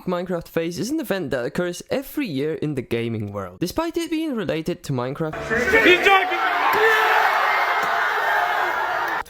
TikTok Minecraft phase is an event that occurs every year in the gaming world. Despite it being related to Minecraft,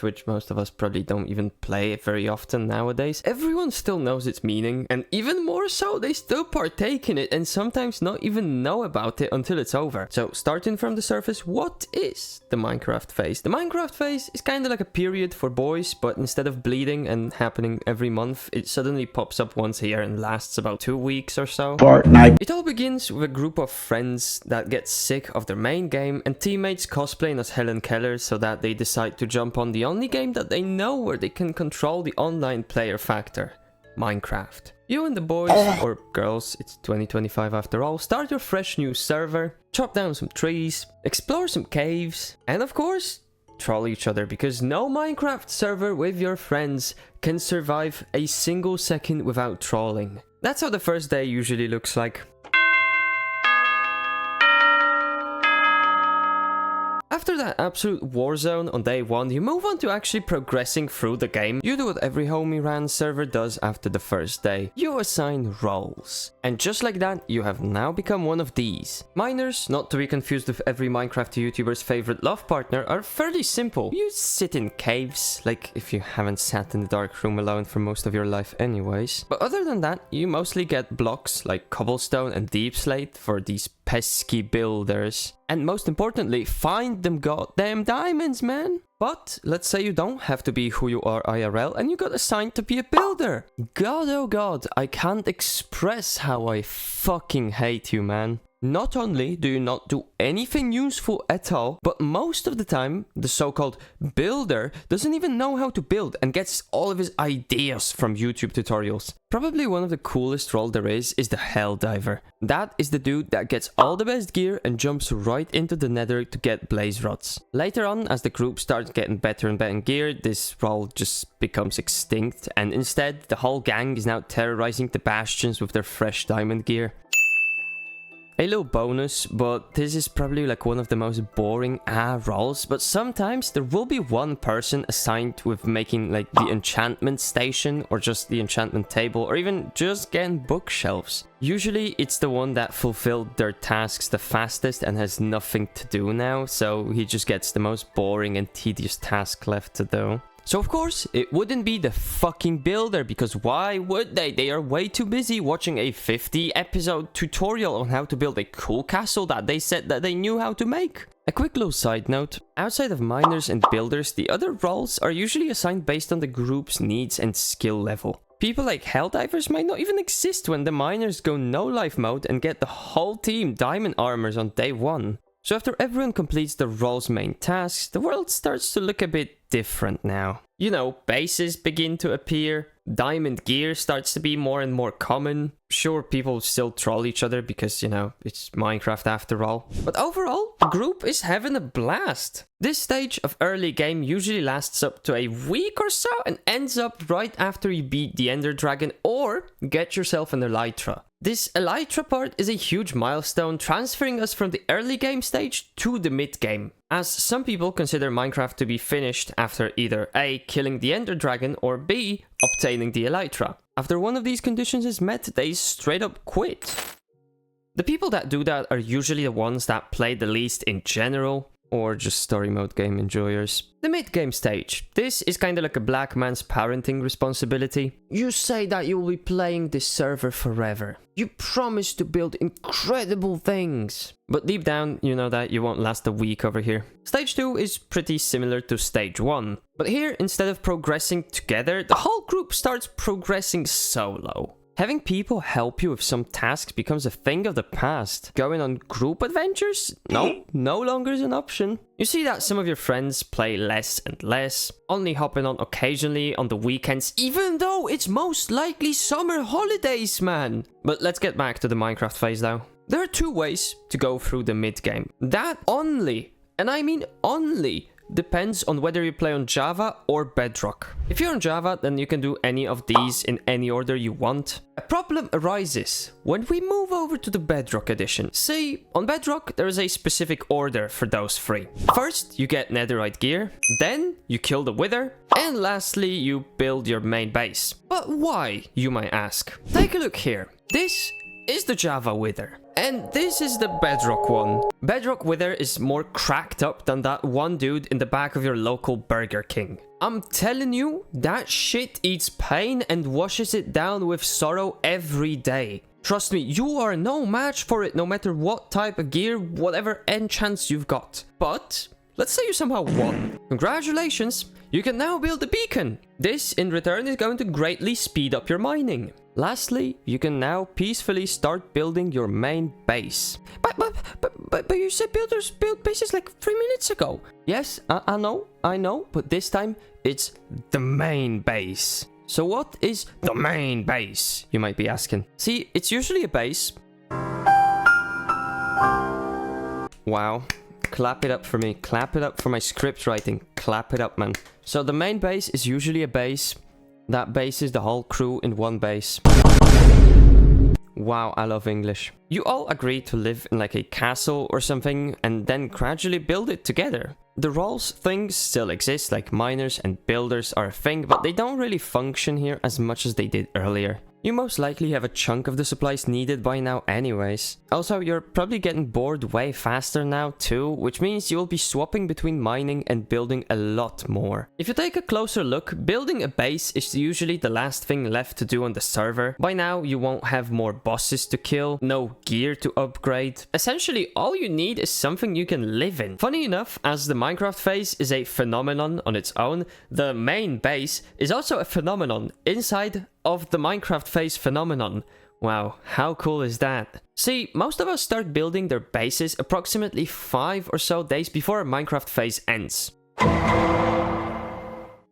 which most of us probably don't even play it very often nowadays, everyone still knows its meaning, and even more so, they still partake in it and sometimes not even know about it until it's over. So starting from the surface, what is the Minecraft phase? The Minecraft phase is kind of like a period for boys, but instead of bleeding and happening every month, it suddenly pops up once a year and lasts about 2 weeks or so. Fortnite. It all begins with a group of friends that get sick of their main game and teammates cosplaying as Helen Keller so that they decide to jump on the only game that they know where they can control the online player factor, Minecraft. You and the boys, or girls, it's 2025 after all, start your fresh new server, chop down some trees, explore some caves, and of course, troll each other, because no Minecraft server with your friends can survive a single second without trolling. That's how the first day usually looks like. After that absolute war zone on day 1, you move on to actually progressing through the game. You do what every homie ran server does after the first day. You assign roles. And just like that, you have now become one of these. Miners, not to be confused with every Minecraft YouTuber's favorite love partner, are fairly simple. You sit in caves, like if you haven't sat in the dark room alone for most of your life anyways. But other than that, you mostly get blocks like cobblestone and deep slate for these pesky builders. And most importantly, find them goddamn diamonds, man. But let's say you don't have to be who you are IRL and you got assigned to be a builder. God oh god, I can't express how I fucking hate you, man. Not only do you not do anything useful at all, but most of the time, the so-called builder doesn't even know how to build and gets all of his ideas from YouTube tutorials. Probably one of the coolest role there is the Helldiver. That is the dude that gets all the best gear and jumps right into the nether to get blaze rods. Later on, as the group starts getting better and better gear, this role just becomes extinct, and instead, the whole gang is now terrorizing the bastions with their fresh diamond gear. A little bonus, but this is probably like one of the most boring roles, but sometimes there will be one person assigned with making like the enchantment station or just the enchantment table or even just getting bookshelves. Usually it's the one that fulfilled their tasks the fastest and has nothing to do now, so he just gets the most boring and tedious task left to do. So of course, it wouldn't be the fucking builder, because why would they? They are way too busy watching a 50-episode tutorial on how to build a cool castle that they said that they knew how to make. A quick little side note, outside of miners and builders, the other roles are usually assigned based on the group's needs and skill level. People like Helldivers might not even exist when the miners go no-life mode and get the whole team diamond armors on day 1. So after everyone completes the role's main tasks, the world starts to look a bit different now. You know, bases begin to appear, diamond gear starts to be more and more common. Sure, people still troll each other because, you know, it's Minecraft after all. But overall, the group is having a blast. This stage of early game usually lasts up to a week or so and ends up right after you beat the Ender Dragon or get yourself an Elytra. This Elytra part is a huge milestone, transferring us from the early game stage to the mid game, as some people consider Minecraft to be finished after either A, killing the Ender Dragon, or B, obtaining the Elytra. After one of these conditions is met, they straight up quit. The people that do that are usually the ones that play the least in general, or just story mode game enjoyers. The mid-game stage. This is kinda like a black man's parenting responsibility. You say that you will be playing this server forever. You promise to build incredible things. But deep down, you know that you won't last a week over here. Stage 2 is pretty similar to stage 1. But here, instead of progressing together, the whole group starts progressing solo. Having people help you with some tasks becomes a thing of the past. Going on group adventures? No longer is an option. You see that some of your friends play less and less, only hopping on occasionally on the weekends, even though it's most likely summer holidays, man. But let's get back to the Minecraft phase though. There are 2 ways to go through the mid-game. That only, and I mean only, depends on whether you play on Java or Bedrock. If you're on Java, then you can do any of these in any order you want. A problem arises when we move over to the Bedrock edition. See, on Bedrock, there is a specific order for those three. First, you get netherite gear, then you kill the Wither, and lastly, you build your main base. But why, you might ask? Take a look here. This is the Java Wither. And this is the Bedrock one. Bedrock Wither is more cracked up than that one dude in the back of your local Burger King. I'm telling you, that shit eats pain and washes it down with sorrow every day. Trust me, you are no match for it no matter what type of gear, whatever enchants you've got. But let's say you somehow won. Congratulations, you can now build a beacon. This in return is going to greatly speed up your mining. Lastly, you can now peacefully start building your main base. But you said builders build bases like 3 minutes ago. Yes, I know, but this time it's the main base. So what is the main base, you might be asking? See, it's usually a base. Wow, clap it up for me, clap it up for my script writing, clap it up, man. So the main base is usually a base. That base is the whole crew in one base. Wow, I love English. You all agree to live in like a castle or something and then gradually build it together. The roles things still exist, like miners and builders are a thing, but they don't really function here as much as they did earlier. You most likely have a chunk of the supplies needed by now anyways. Also, you're probably getting bored way faster now too, which means you'll be swapping between mining and building a lot more. If you take a closer look, building a base is usually the last thing left to do on the server. By now, you won't have more bosses to kill, no gear to upgrade. Essentially, all you need is something you can live in. Funny enough, as the Minecraft phase is a phenomenon on its own, the main base is also a phenomenon inside of the Minecraft phase phenomenon. Wow, how cool is that? See, most of us start building their bases approximately 5 or so days before a Minecraft phase ends.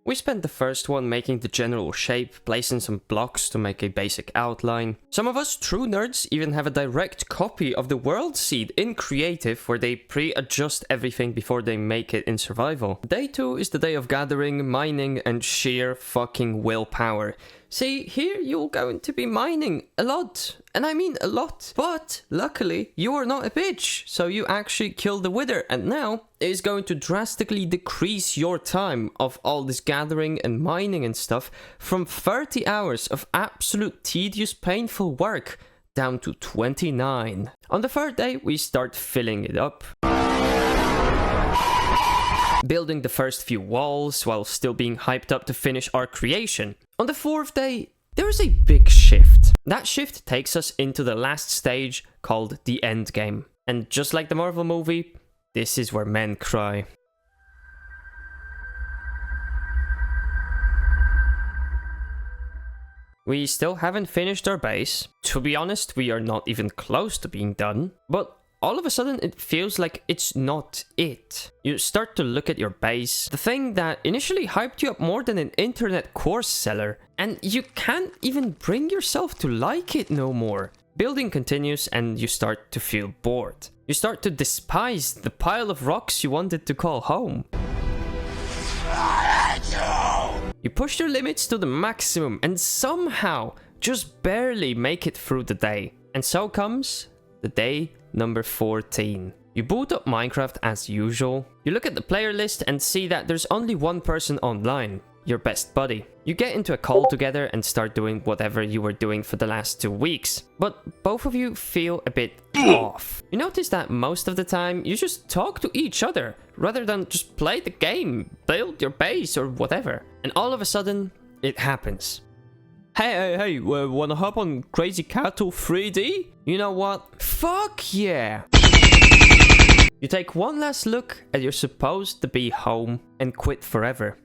We spent the first one making the general shape, placing some blocks to make a basic outline. Some of us true nerds even have a direct copy of the world seed in creative where they pre-adjust everything before they make it in survival. Day 2 is the day of gathering, mining and sheer fucking willpower. See, here you're going to be mining a lot, and I mean a lot. But luckily, you are not a bitch, so you actually kill the Wither, and now it is going to drastically decrease your time of all this gathering and mining and stuff from 30 hours of absolute tedious, painful work down to 29. On the third day, we start filling it up, building the first few walls while still being hyped up to finish our creation. On the fourth day, there is a big shift. That shift takes us into the last stage called the end game. And just like the Marvel movie, this is where men cry. We still haven't finished our base. To be honest, we are not even close to being done. But all of a sudden, it feels like it's not it. You start to look at your base, the thing that initially hyped you up more than an internet course seller, and you can't even bring yourself to like it no more. Building continues and you start to feel bored. You start to despise the pile of rocks you wanted to call home. You push your limits to the maximum and somehow just barely make it through the day. And so comes the day number 14. You boot up Minecraft as usual. You look at the player list and see that there's only one person online, your best buddy. You get into a call together and start doing whatever you were doing for the last 2 weeks. But both of you feel a bit off. You notice that most of the time you just talk to each other rather than just play the game, build your base or whatever. And all of a sudden, it happens. Hey, wanna hop on Crazy Cattle 3D? You know what? Fuck yeah! You take one last look at your supposed to be home and quit forever.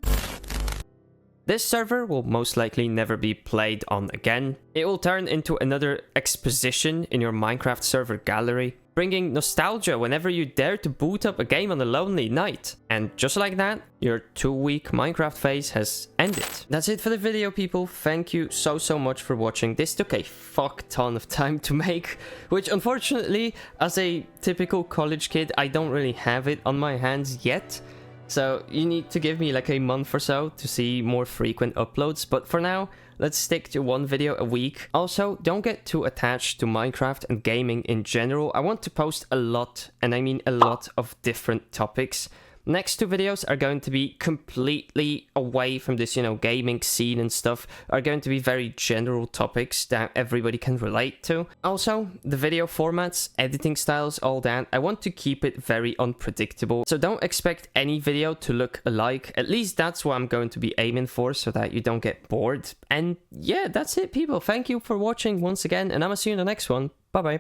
This server will most likely never be played on again. It will turn into another exposition in your Minecraft server gallery, bringing nostalgia whenever you dare to boot up a game on a lonely night. And just like that, your 2-week Minecraft phase has ended. That's it for the video, people. Thank you so much for watching. This took a fuck ton of time to make, which unfortunately, as a typical college kid, I don't really have it on my hands yet. So you need to give me like a month or so to see more frequent uploads, but for now, let's stick to 1 video a week. Also, don't get too attached to Minecraft and gaming in general. I want to post a lot, and I mean a lot of different topics. Next 2 videos are going to be completely away from this, gaming scene and stuff, are going to be very general topics that everybody can relate to. Also, the video formats, editing styles, all that, I want to keep it very unpredictable. So don't expect any video to look alike. At least that's what I'm going to be aiming for, so that you don't get bored. And yeah, that's it, people. Thank you for watching once again, and I'm gonna see you in the next one. Bye bye.